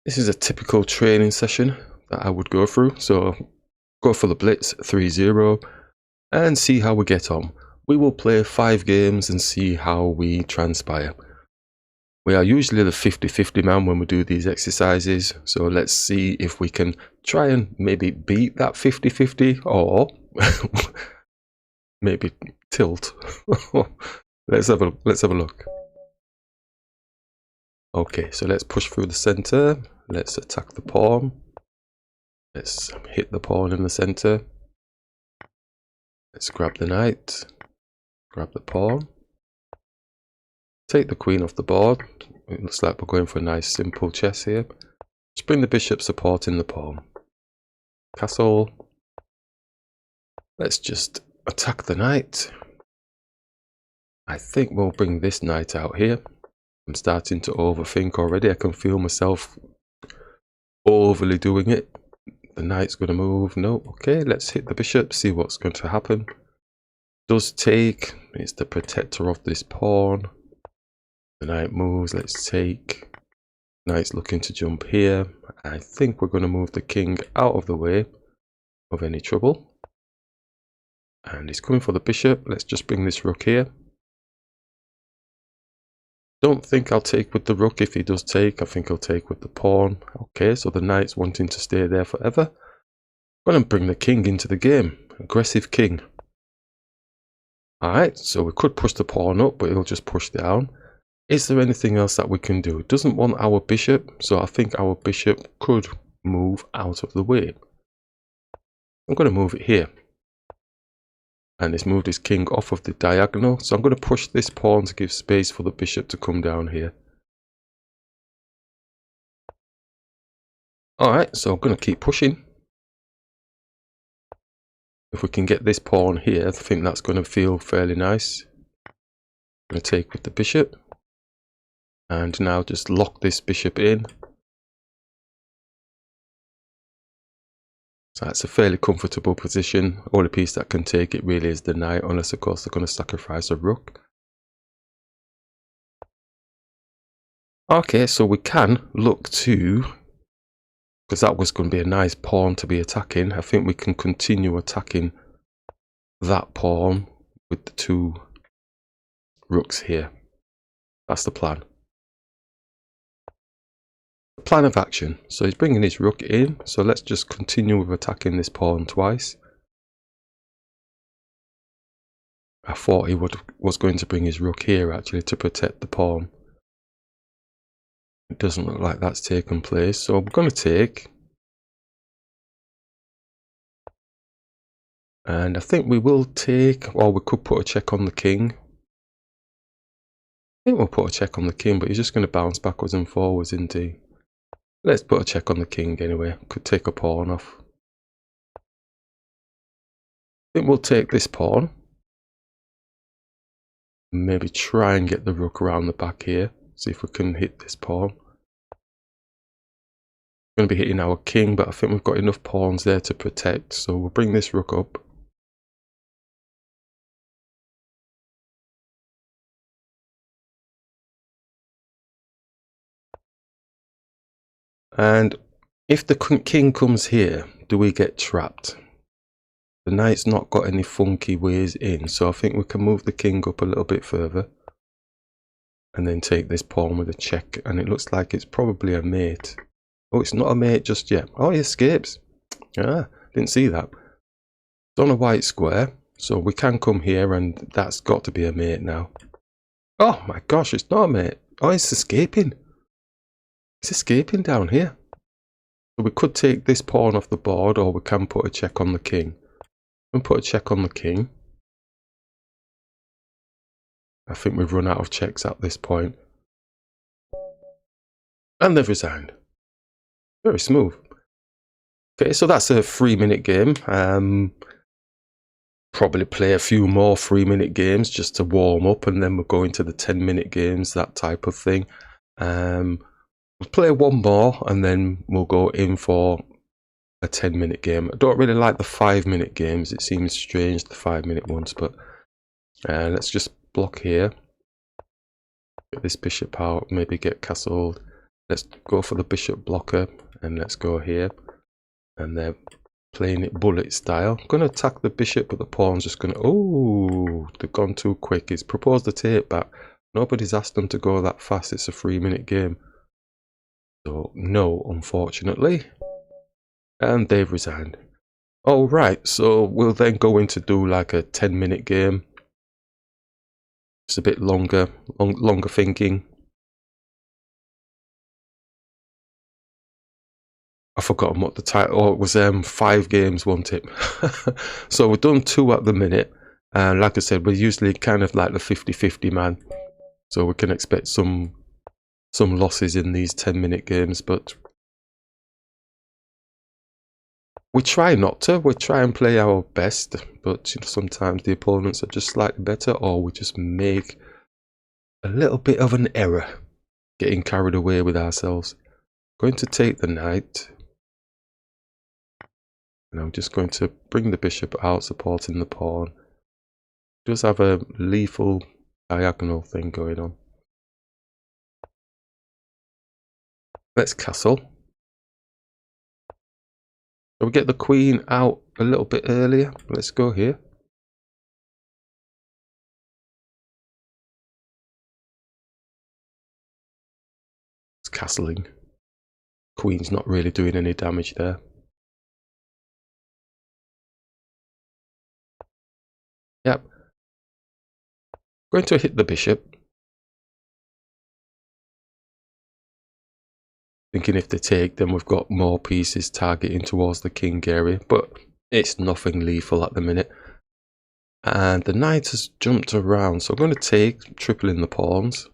This is a typical training session that I would go through. So go for the Blitz 3-0 and see how we get on. We will play 5 games and see how we transpire. We are usually the 50-50 man when we do these exercises. So let's see if we can try and maybe beat that 50-50 or maybe tilt. Let's have a look. Okay, so let's push through the center. Let's attack the pawn. Let's hit the pawn in the center. Let's grab the knight. Grab the pawn. Take the queen off the board. It looks like we're going for a nice simple chess here. Let's bring the bishop supporting the pawn. Castle. Let's just attack the knight. I think we'll bring this knight out here. I'm starting to overthink already. I can feel myself overly doing it. The knight's going to move. No, okay, let's hit the bishop, see what's going to happen. Does take. It's the protector of this pawn. The knight moves. Let's take. Knight's looking to jump here. I think we're going to move the king out of the way of any trouble. And he's coming for the bishop. Let's just bring this rook here. Don't think I'll take with the rook. If he does take, I think I'll take with the pawn. Okay, so the knight's wanting to stay there forever. I'm going to bring the king into the game. Aggressive king. Alright, so we could push the pawn up, but he'll just push down. Is there anything else that we can do? It doesn't want our bishop, so I think our bishop could move out of the way. I'm going to move it here. And it's moved his king off of the diagonal. So I'm going to push this pawn to give space for the bishop to come down here. Alright, so I'm going to keep pushing. If we can get this pawn here, I think that's going to feel fairly nice. I'm going to take with the bishop. And now just lock this bishop in. So that's a fairly comfortable position. Only piece that can take it really is the knight, unless of course they're going to sacrifice a rook. Okay, so we can look to, because that was going to be a nice pawn to be attacking, I think we can continue attacking that pawn with the 2 rooks here. That's the plan. Plan of action. So he's bringing his rook in, so let's just continue with attacking this pawn twice. I thought he was going to bring his rook here actually to protect the pawn. It doesn't look like that's taken place, so I'm going to take. And I think we will take, or we could put a check on the king. I think we'll put a check on the king, but he's just going to bounce backwards and forwards, isn't he? Let's put a check on the king anyway. Could take a pawn off. I think we'll take this pawn. Maybe try and get the rook around the back here. See if we can hit this pawn. We're going to be hitting our king, but I think we've got enough pawns there to protect. So we'll bring this rook up. And if the king comes here, do we get trapped? The knight's not got any funky ways in, so I think we can move the king up a little bit further. And then take this pawn with a check, and it looks like it's probably a mate. Oh, it's not a mate just yet. Oh, he escapes. Ah, didn't see that. It's on a white square, so we can come here, and that's got to be a mate now. Oh my gosh, it's not a mate. Oh, it's escaping. It's escaping down here. So we could take this pawn off the board, or we can put a check on the king. And put a check on the king. I think we've run out of checks at this point. And they've resigned. Very smooth. Okay, so that's a 3-minute game. Probably play a few more 3-minute games just to warm up, and then we'll go into the 10-minute games, that type of thing. We'll play one more, and then we'll go in for a 10-minute game. I don't really like the 5-minute games. It seems strange, the 5-minute ones, but let's just block here. Get this bishop out, maybe get castled. Let's go for the bishop blocker, and let's go here. And they're playing it bullet style. I'm going to attack the bishop, but the pawn's just going to... Oh, they've gone too quick. He's proposed the take back. Nobody's asked them to go that fast. It's a 3-minute game. So, no, unfortunately. And they've resigned. Oh, right. So, we'll then go in to do like a 10-minute game. It's a bit longer, longer thinking. I've forgotten what the title... Oh, it was 5 games, wasn't it? So, we've done 2 at the minute. And like I said, we're usually kind of like the 50-50 man. So we can expect some losses in these 10-minute games, but we try not to. We try and play our best, but you know, sometimes the opponents are just slightly better, or we just make a little bit of an error, getting carried away with ourselves. Going to take the knight, and I'm just going to bring the bishop out, supporting the pawn. Does have a lethal diagonal thing going on. Let's castle. So we get the queen out a little bit earlier. Let's go here. It's castling. Queen's not really doing any damage there. Yep. Going to hit the bishop. Thinking if they take, then we've got more pieces targeting towards the king area, but it's nothing lethal at the minute. And the knight has jumped around, so I'm going to take, tripling the pawns.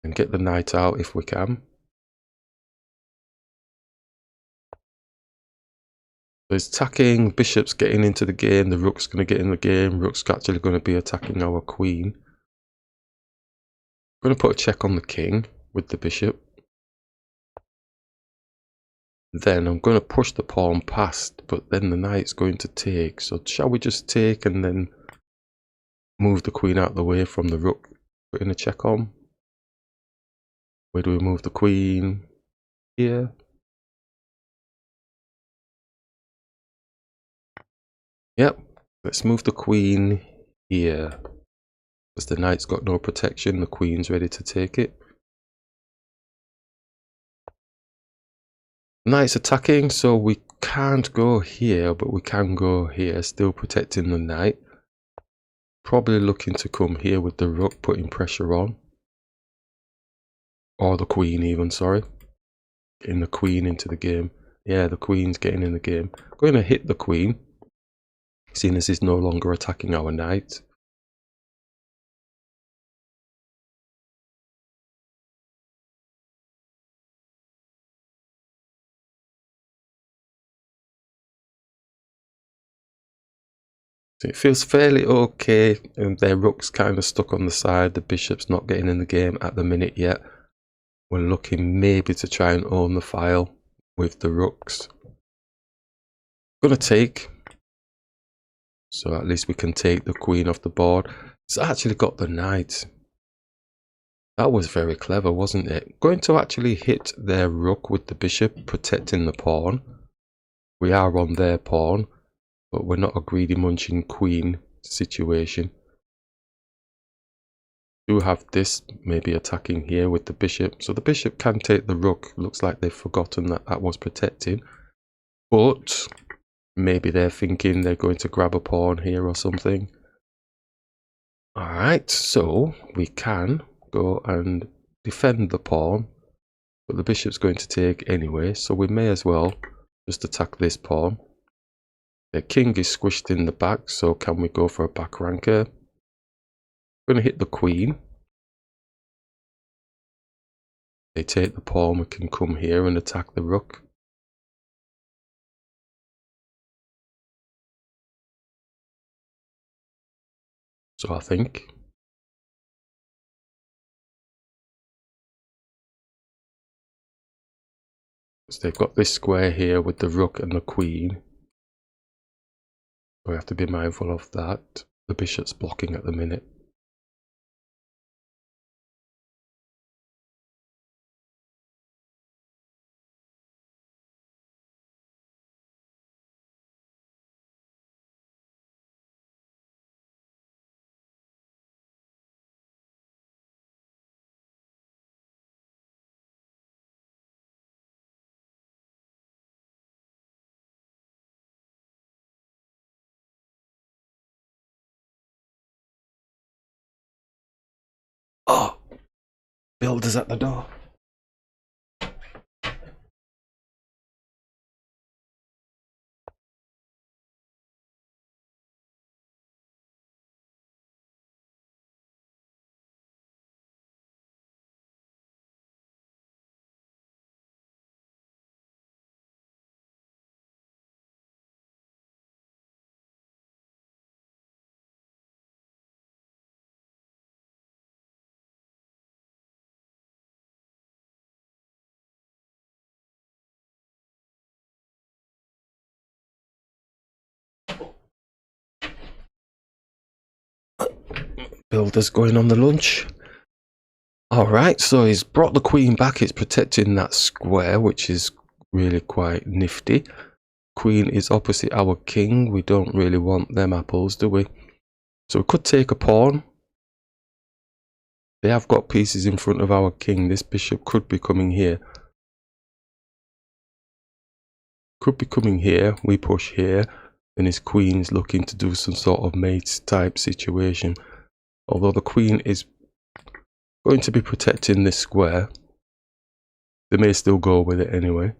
And get the knight out if we can. So it's attacking, bishop's getting into the game, the rook's going to get in the game, rook's actually going to be attacking our queen. I'm going to put a check on the king with the bishop. Then I'm going to push the pawn past, but then the knight's going to take. So shall we just take and then move the queen out of the way from the rook, putting a check on? Where do we move the queen? Here. Yep. Let's move the queen here. Because the knight's got no protection, the queen's ready to take it. Knight's attacking, so we can't go here, but we can go here, still protecting the knight. Probably looking to come here with the rook, putting pressure on. Or the queen even, sorry. Getting the queen into the game. Yeah, the queen's getting in the game. Going to hit the queen, seeing as he's no longer attacking our knight. So it feels fairly okay, and their rook's kind of stuck on the side. The bishop's not getting in the game at the minute yet. We're looking maybe to try and own the file with the rooks. Gonna take. So at least we can take the queen off the board. It's actually got the knight. That was very clever, wasn't it? Going to actually hit their rook with the bishop, protecting the pawn. We are on their pawn, but we're not a greedy munching queen situation. Do have this maybe attacking here with the bishop. So the bishop can take the rook. Looks like they've forgotten that that was protecting. But maybe they're thinking they're going to grab a pawn here or something. Alright, so we can go and defend the pawn. But the bishop's going to take anyway, so we may as well just attack this pawn. The king is squished in the back, so can we go for a back ranker? I'm going to hit the queen. They take the pawn, we can come here and attack the rook. So I think. So they've got this square here with the rook and the queen. We have to be mindful of that. The bishop's blocking at the minute. Builders at the door. Builder's going on the lunch. Alright, so he's brought the queen back. It's protecting that square, which is really quite nifty. Queen is opposite our king. We don't really want them apples, do we? So we could take a pawn. They have got pieces in front of our king. This bishop could be coming here. Could be coming here. We push here. And his queen's looking to do some sort of mate type situation. Although the queen is going to be protecting this square. They may still go with it anyway.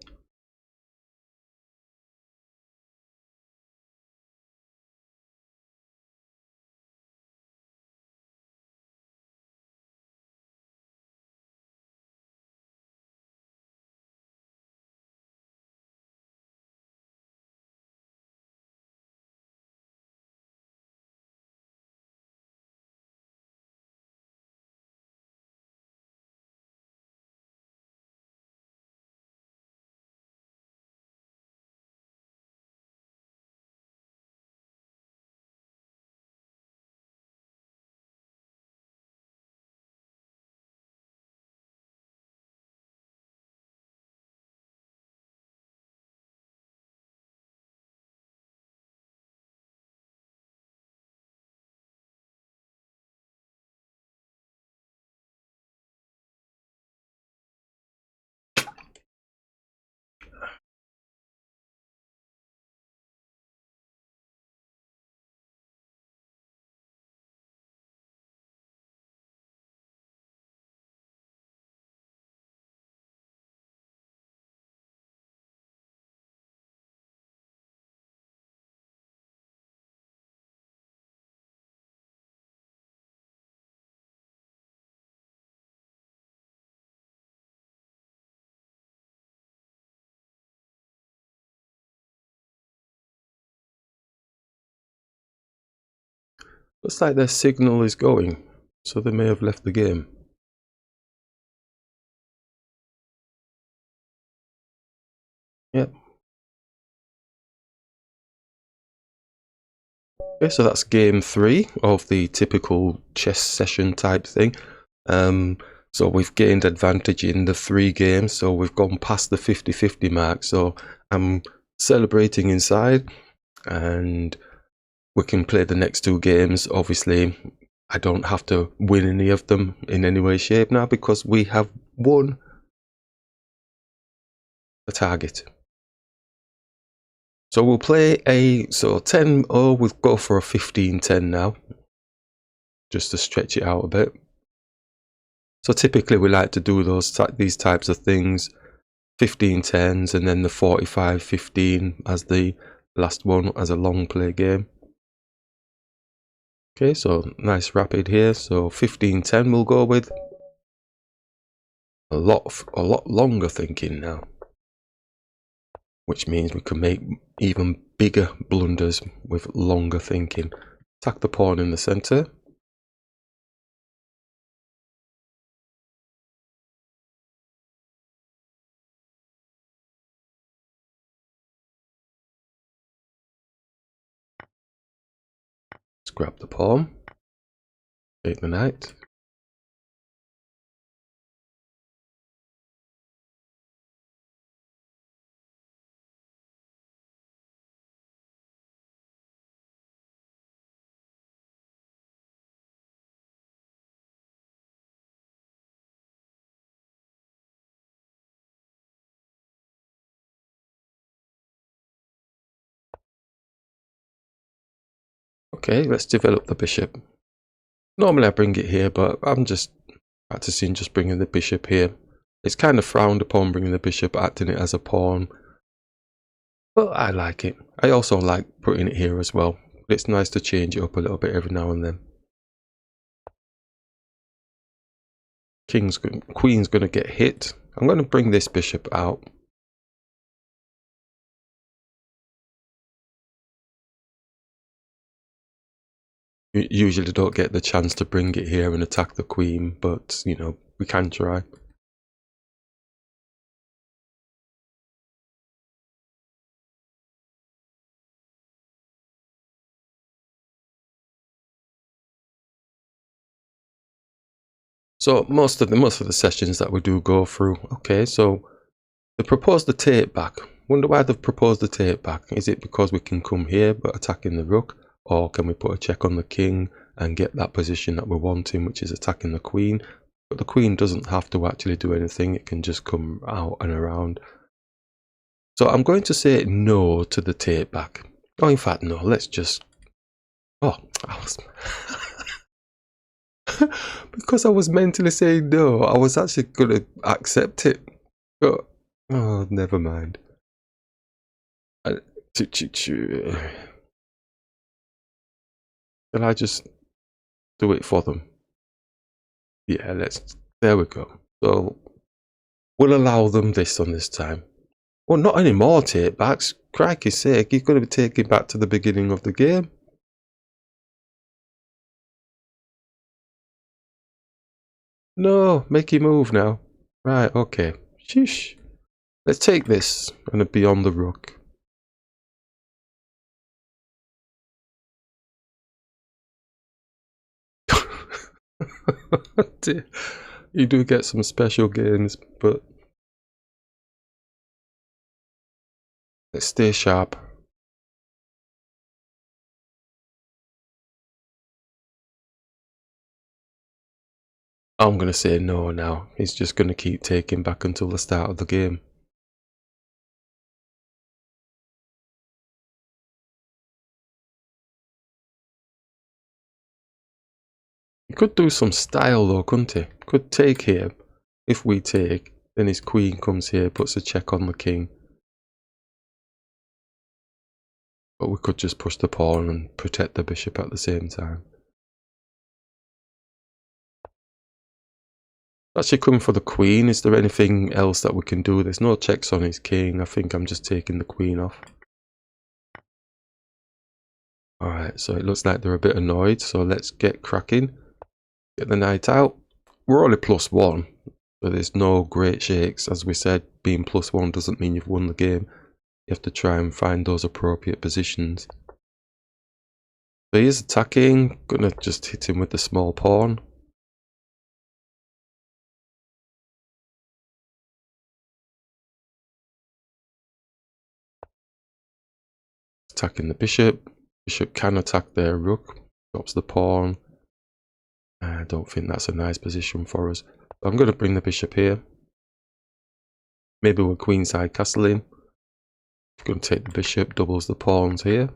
Looks like their signal is going, so they may have left the game. Yep. Okay, so that's game 3 of the typical chess session type thing. So we've gained advantage in the 3 games, so we've gone past the 50-50 mark. So I'm celebrating inside, and we can play the next 2 games. Obviously, I don't have to win any of them in any way, shape now, because we have won the target. So we'll play a 10-0, we'll go for a 15-10 now, just to stretch it out a bit. So typically we like to do these types of things, 15-10s and then the 45-15 as the last one as a long play game. Okay, so nice rapid here. So 15-10 we'll go with. A lot longer thinking now, which means we can make even bigger blunders with longer thinking. Attack the pawn in the center. Let's grab the pawn. Take the knight. Okay, let's develop the bishop. Normally I bring it here, but I'm just Practicing just bringing the bishop here. It's kind of frowned upon bringing the bishop, acting it as a pawn. But I like it. I also like putting it here as well. It's nice to change it up a little bit every now and then. Queen's going to get hit. I'm going to bring this bishop out. You usually don't get the chance to bring it here and attack the queen, but, you know, we can try. So most of the sessions that we do go through. Okay, so they proposed the take back. Wonder why they've proposed the take back. Is it because we can come here but attacking the rook, or can we put a check on the king and get that position that we're wanting, which is attacking the queen? But the queen doesn't have to actually do anything. It can just come out and around. So I'm going to say no to the take back. Oh, in fact, no. Let's just. Oh, I was. Because I was mentally saying no, I was actually going to accept it. But, oh, never mind. Shall I just do it for them? Yeah, there we go. So, we'll allow them this on this time. Well, not anymore take backs. Crikey's sake, you're going to be taking back to the beginning of the game. No, make your move now. Right, okay. Sheesh. Let's take this and be on the rook. You do get some special gains, but let's stay sharp. I'm going to say no now. He's just going to keep taking back until the start of the game. He could do some style though, couldn't he? Could take here. If we take, then his queen comes here, puts a check on the king. But we could just push the pawn and protect the bishop at the same time. Actually coming for the queen. Is there anything else that we can do? There's no checks on his king. I think I'm just taking the queen off. Alright, so it looks like they're a bit annoyed. So let's get cracking. Get the knight out. We're only +1. So there's no great shakes. As we said, being +1 doesn't mean you've won the game. You have to try and find those appropriate positions. So he's attacking. Gonna just hit him with the small pawn. Attacking the bishop. Bishop can attack their rook. Drops the pawn. I don't think that's a nice position for us. I'm going to bring the bishop here. Maybe we're queenside castling. We're going to take the bishop, doubles the pawns here.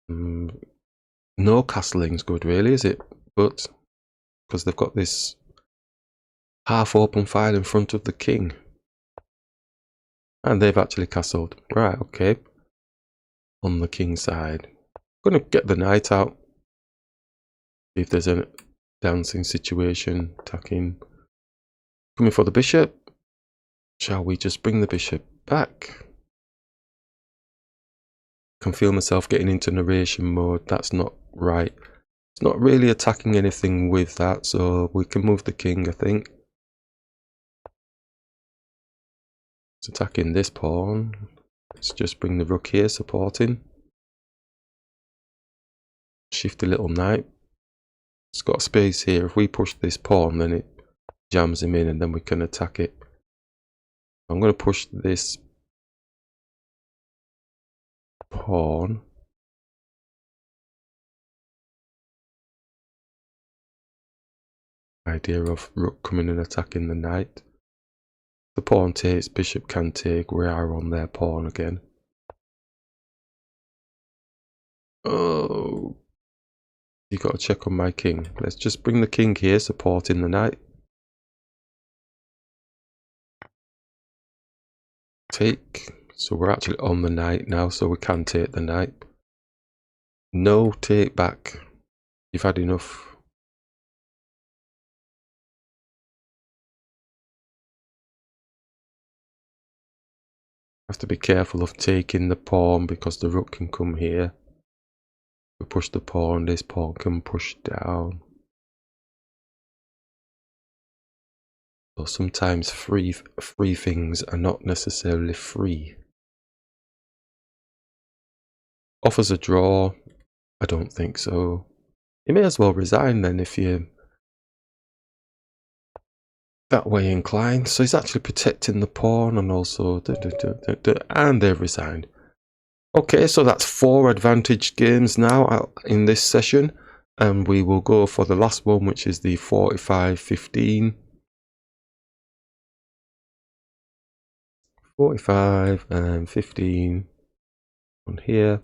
No castling's good really, is it? But because they've got this half open file in front of the king. And they've actually castled. Right, okay. On the king side. I'm going to get the knight out. See if there's a dancing situation. Attacking. Coming for the bishop. Shall we just bring the bishop back? I can feel myself getting into narration mode. That's not right. It's not really attacking anything with that, so we can move the king, I think. It's attacking this pawn. Let's just bring the rook here, supporting. Shift a little knight. It's got space here. If we push this pawn, then it jams him in and then we can attack it. I'm going to push this pawn. Idea of rook coming and attacking the knight. The pawn takes, bishop can take, we are on their pawn again. Oh, You got to check on my king. Let's just bring the king here, supporting the knight. Take. So we're actually on the knight now, so we can take the knight. No, take back. You've had enough. Have to be careful of taking the pawn because the rook can come here. We push the pawn, this pawn can push down. So sometimes free things are not necessarily free. Offers a draw? I don't think so. You may as well resign then if you're that way inclined. So he's actually protecting the pawn and also and they've resigned. Okay, so that's 4 advantage games now in this session, and we will go for the last one, which is the 45-15. 45 and 15 on here,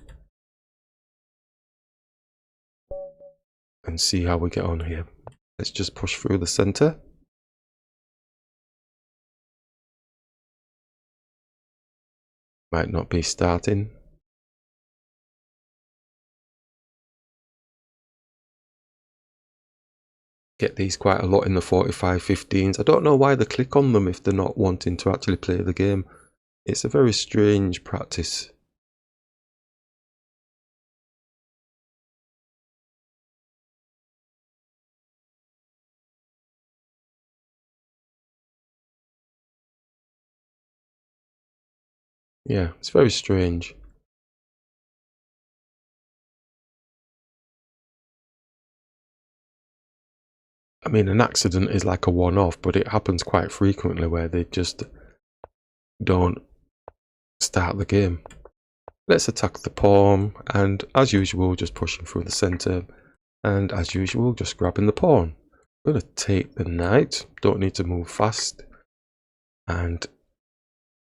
and see how we get on here. Let's just push through the center. Might not be starting. Get these quite a lot in the 45-15s. I don't know why they click on them if they're not wanting to actually play the game. It's a very strange practice. Yeah, it's very strange. I mean, an accident is like a one-off, but it happens quite frequently where they just don't start the game. Let's attack the pawn, and as usual, just pushing through the center, and as usual, just grabbing the pawn. I'm going to take the knight, don't need to move fast, and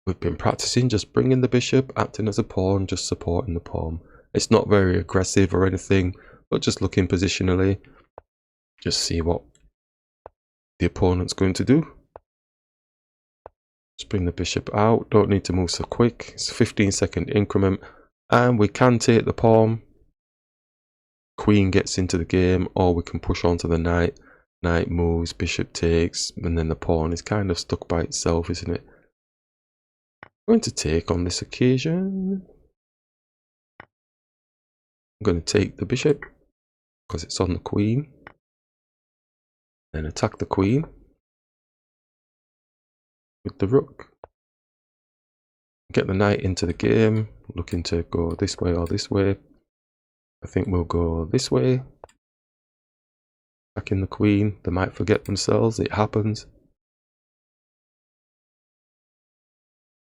we've been practicing just bringing the bishop, acting as a pawn, just supporting the pawn. It's not very aggressive or anything, but just looking positionally, just see what the opponent's going to do. Just bring the bishop out, don't need to move so quick. It's a 15-second increment, and we can take the pawn. Queen gets into the game, or we can push on to the knight. Knight moves, bishop takes, and then the pawn is kind of stuck by itself, isn't it? I'm going to take on this occasion. I'm going to take the bishop because it's on the queen. Then attack the queen with the rook. Get the knight into the game, looking to go this way or this way. I think we'll go this way. Attacking the queen. They might forget themselves, it happens.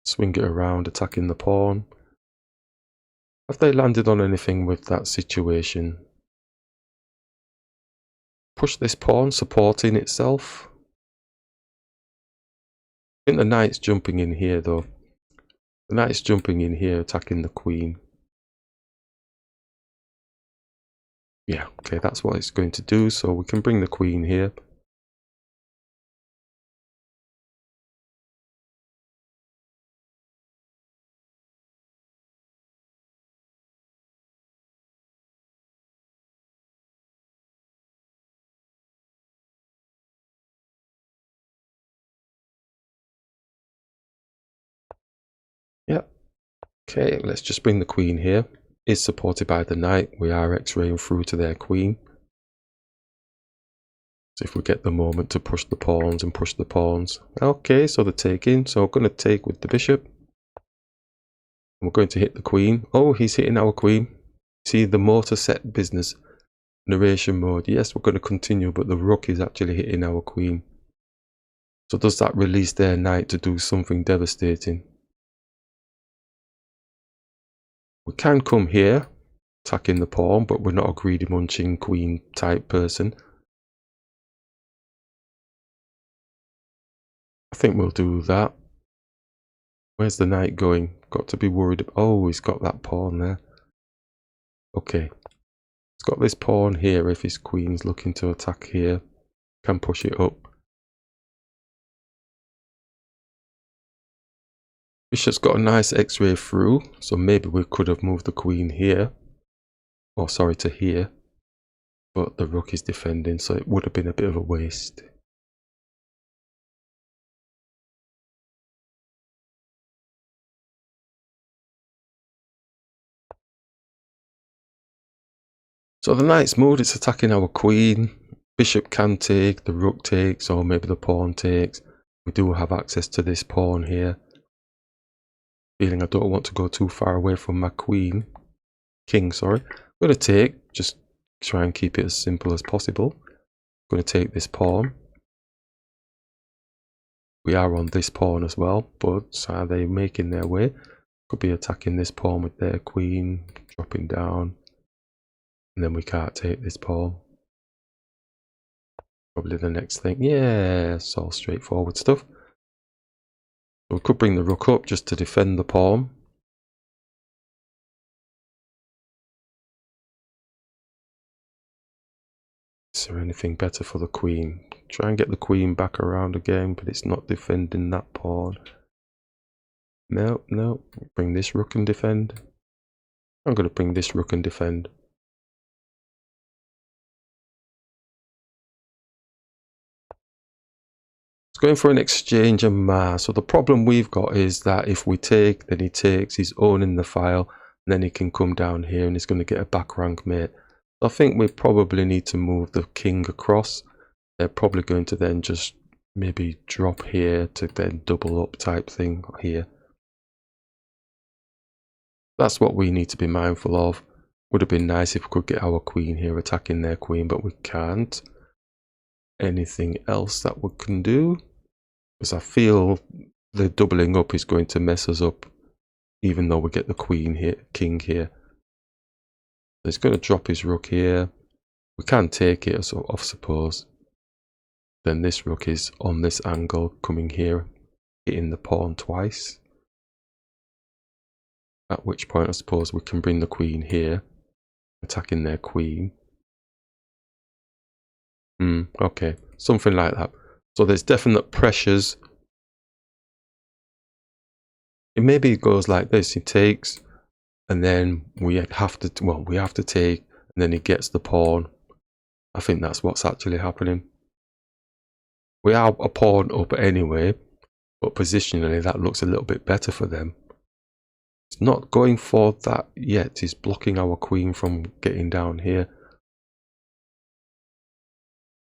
Swing it around, attacking the pawn. Have they landed on anything with that situation? Push this pawn, supporting itself. I think the knight's jumping in here though. The knight's jumping in here, attacking the queen. Yeah, okay, that's what it's going to do, so we can bring the queen here. Yeah, okay, let's just bring the queen here. Is supported by the knight. We are x-raying through to their queen. So if we get the moment to push the pawns and push the pawns. Okay, so they're taking. So I'm going to take with the bishop. We're going to hit the queen. Oh, he's hitting our queen. See the motor set business. Narration mode. Yes, we're going to continue, but the rook is actually hitting our queen. So does that release their knight to do something devastating? We can come here, attacking the pawn, but we're not a greedy munching queen type person. I think we'll do that. Where's the knight going? Got to be worried. Oh, he's got that pawn there. Okay. It's got this pawn here. If his queen's looking to attack here, can push it up. Bishop's got a nice x-ray through, so maybe we could have moved the queen here. Oh, sorry, to here. But the rook is defending, so it would have been a bit of a waste. So the knight's moved, it's attacking our queen. Bishop can take, the rook takes, or maybe the pawn takes. We do have access to this pawn here. Feeling I don't want to go too far away from my king, sorry. I'm going to take, just try and keep it as simple as possible. I'm going to take this pawn. We are on this pawn as well, but are they making their way? Could be attacking this pawn with their queen, dropping down. And then we can't take this pawn. Probably the next thing. Yeah, it's all straightforward stuff. We could bring the rook up just to defend the pawn. Is there anything better for the queen? Try and get the queen back around again, but it's not defending that pawn. No, no. Bring this rook and defend. I'm going to bring this rook and defend. It's going for an exchange of ma. So the problem we've got is that if we take, then he takes, he's owning the file, and then he can come down here and he's going to get a back rank mate. I think we probably need to move the king across. They're probably going to then just maybe drop here to then double up type thing here. That's what we need to be mindful of. Would have been nice if we could get our queen here attacking their queen, but we can't. Anything else that we can do? Because I feel the doubling up is going to mess us up, even though we get the queen here, king here. So he's going to drop his rook here. We can take it, so I suppose. Then this rook is on this angle, coming here, hitting the pawn twice. At which point I suppose we can bring the queen here, attacking their queen. Okay, something like that. So there's definite pressures. It maybe goes like this. He takes, and then we have to, well, we have to take, and then he gets the pawn. I think that's what's actually happening. We are a pawn up anyway, but positionally that looks a little bit better for them. It's not going for that yet. He's blocking our queen from getting down here.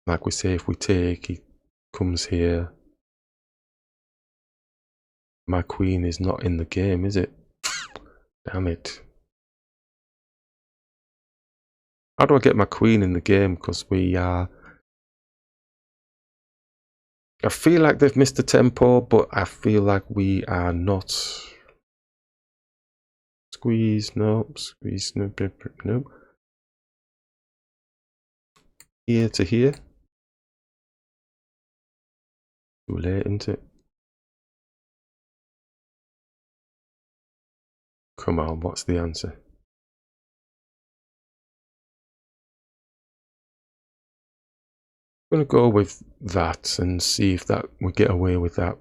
Like we say, if we take, he comes here. My queen is not in the game, is it? Damn it. How do I get my queen in the game? Because we are... I feel like they've missed the tempo, but I feel like we are not... Squeeze, nope. Squeeze, nope, nope. Here to here. Too late, isn't it? Come on, what's the answer? I'm going to go with that and see if that we get away with that.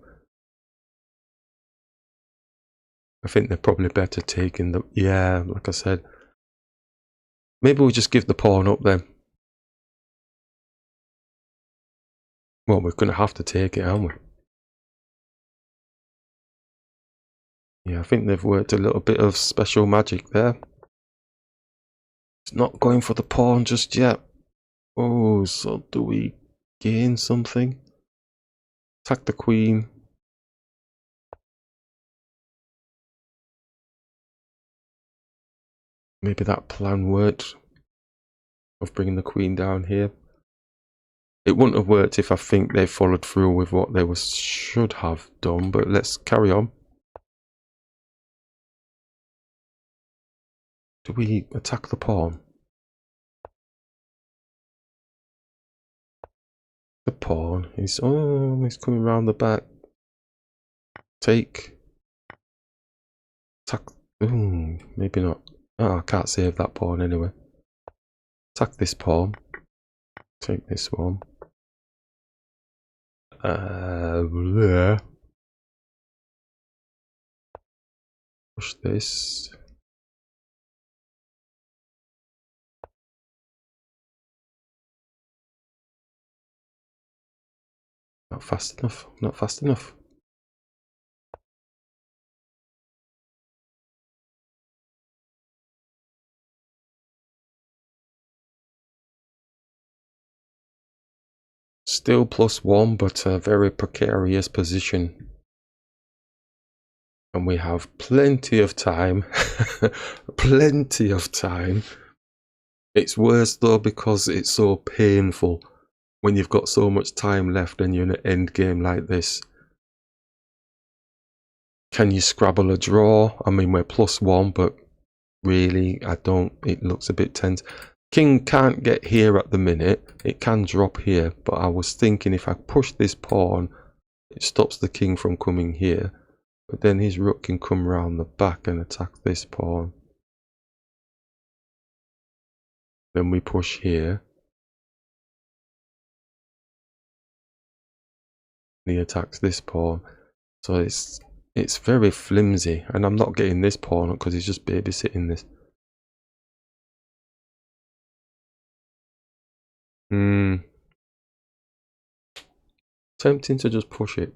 I think they're probably better taking the... Yeah, like I said. Maybe we'll just give the pawn up then. Well, we're going to have to take it, aren't we? Yeah, I think they've worked a little bit of special magic there. It's not going for the pawn just yet. Oh, so do we gain something? Attack the queen. Maybe that plan worked of bringing the queen down here. It wouldn't have worked if I think they followed through with what they should have done, but let's carry on. Do we attack the pawn? The pawn is... Oh, he's coming around the back. Take. Attack. Ooh, maybe not. Oh, I can't save that pawn anyway. Attack this pawn. Take this one. There. Push this. Not fast enough. Not fast enough. Still +1, but a very precarious position. And we have plenty of time. Plenty of time. It's worse though because it's so painful when you've got so much time left and you're in an end game like this. Can you scrabble a draw? I mean, we're +1, but really, I don't. It looks a bit tense. King can't get here at the minute. It can drop here, but I was thinking if I push this pawn, it stops the king from coming here. But then his rook can come round the back and attack this pawn. Then we push here. And he attacks this pawn. So it's very flimsy, and I'm not getting this pawn because he's just babysitting this. Tempting to just push it.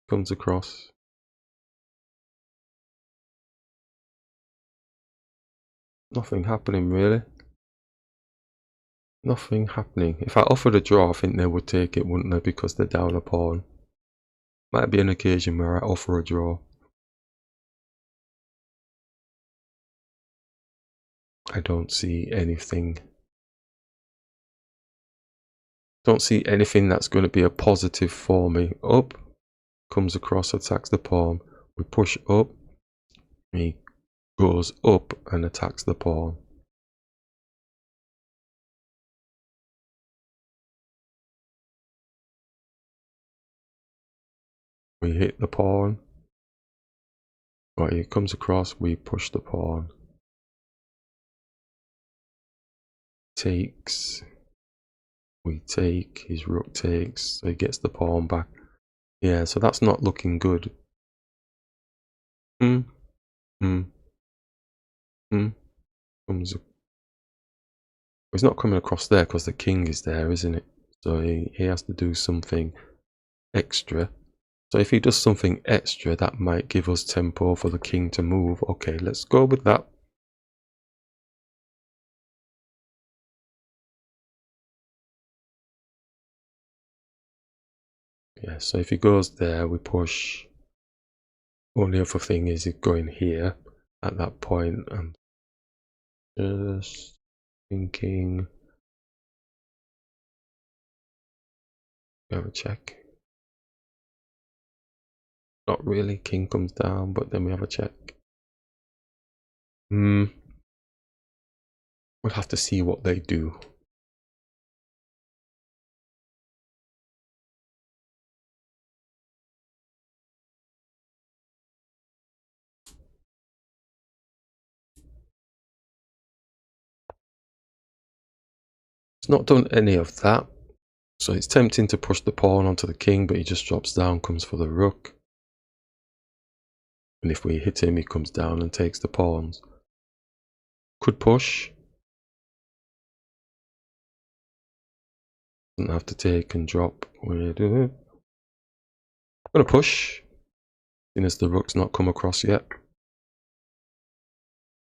Comes across. Nothing happening really. Nothing happening. If I offered a draw, I think they would take it, wouldn't they? Because they're down a pawn. Might be an occasion where I offer a draw. I don't see anything. Don't see anything that's going to be a positive for me. Up, comes across, attacks the pawn. We push up. He goes up and attacks the pawn. We hit the pawn. Right, he comes across, we push the pawn. Takes. We take, his rook takes, so he gets the pawn back. Yeah, so that's not looking good. Comes. He's not coming across there because the king is there, isn't it? So he has to do something extra. So if he does something extra, that might give us tempo for the king to move. Okay, let's go with that. Yeah, so if he goes there, we push. Only other thing is it going here at that point. I'm just thinking. Have a check. Not really. King comes down, but then we have a check. We'll have to see what they do. It's not done any of that. So it's tempting to push the pawn onto the king, but he just drops down, comes for the rook. And if we hit him, he comes down and takes the pawns. Could push. Doesn't have to take and drop. We do it. I'm going to push. Seeing as the rook's not come across yet.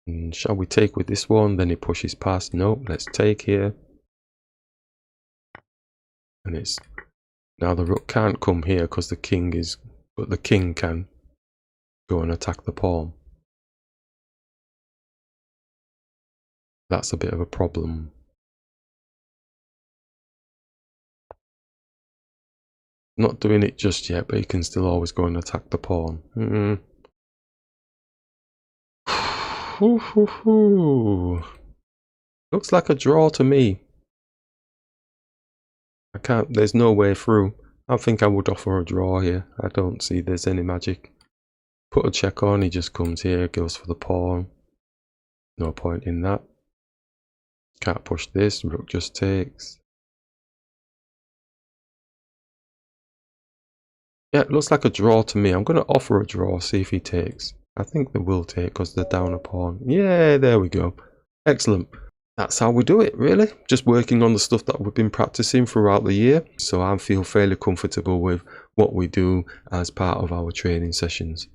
And shall we take with this one? Then he pushes past. No, let's take here. And it's now the rook can't come here because the king is, but the king can go and attack the pawn. That's a bit of a problem. Not doing it just yet, but he can still always go and attack the pawn. Looks like a draw to me. I can't, there's no way through. I think I would offer a draw here. I don't see there's any magic. Put a check on, he just comes here, goes for the pawn. No point in that. Can't push this. Rook just takes. Yeah, it looks like a draw to me. I'm going to offer a draw, see if he takes. I think they will take because they're down a pawn. Yeah, there we go. Excellent. That's how we do it, really. Just working on the stuff that we've been practicing throughout the year. So I feel fairly comfortable with what we do as part of our training sessions.